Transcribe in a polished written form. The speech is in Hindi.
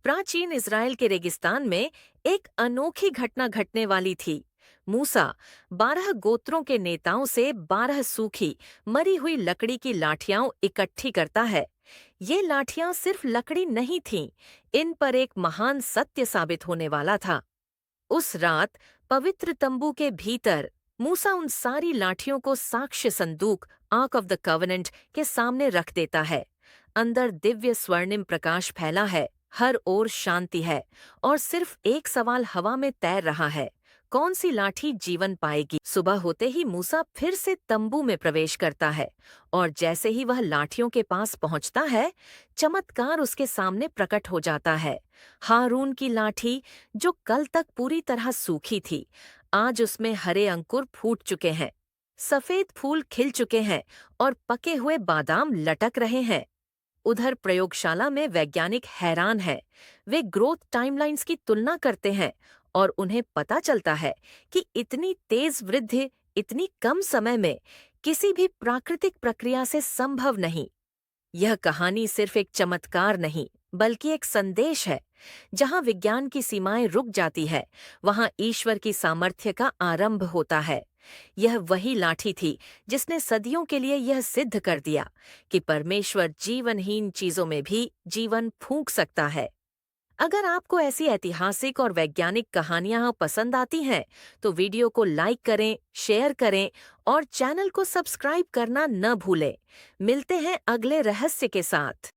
प्राचीन इज़राइल के रेगिस्तान में एक अनोखी घटना घटने वाली थी। मूसा 12 गोत्रों के नेताओं से 12 सूखी मरी हुई लकड़ी की लाठियां इकट्ठी करता है। ये लाठियां सिर्फ लकड़ी नहीं थीं, इन पर एक महान सत्य साबित होने वाला था। उस रात पवित्र तंबू के भीतर मूसा उन सारी लाठियों को साक्ष्य संदूक आर्क ऑफ द कवनेंट के सामने रख देता है। अंदर दिव्य स्वर्णिम प्रकाश फैला है, हर ओर शांति है, और सिर्फ एक सवाल हवा में तैर रहा है, कौन सी लाठी जीवन पाएगी। सुबह होते ही मूसा फिर से तंबू में प्रवेश करता है, और जैसे ही वह लाठियों के पास पहुंचता है, चमत्कार उसके सामने प्रकट हो जाता है। हारून की लाठी, जो कल तक पूरी तरह सूखी थी, आज उसमें हरे अंकुर फूट चुके हैं, सफेद फूल खिल चुके हैं और पके हुए बादाम लटक रहे हैं। उधर प्रयोगशाला में वैज्ञानिक हैरान हैं। वे ग्रोथ टाइमलाइंस की तुलना करते हैं और उन्हें पता चलता है कि इतनी तेज वृद्धि इतनी कम समय में किसी भी प्राकृतिक प्रक्रिया से संभव नहीं। यह कहानी सिर्फ एक चमत्कार नहीं, बल्कि एक संदेश है। जहां विज्ञान की सीमाएं रुक जाती है, वहां ईश्वर की सामर्थ्य का आरंभ होता है। यह वही लाठी थी जिसने सदियों के लिए यह सिद्ध कर दिया कि परमेश्वर जीवनहीन चीजों में भी जीवन फूंक सकता है। अगर आपको ऐसी ऐतिहासिक और वैज्ञानिक कहानियां पसंद आती हैं, तो वीडियो को लाइक करें, शेयर करें और चैनल को सब्सक्राइब करना न भूलें। मिलते हैं अगले रहस्य के साथ।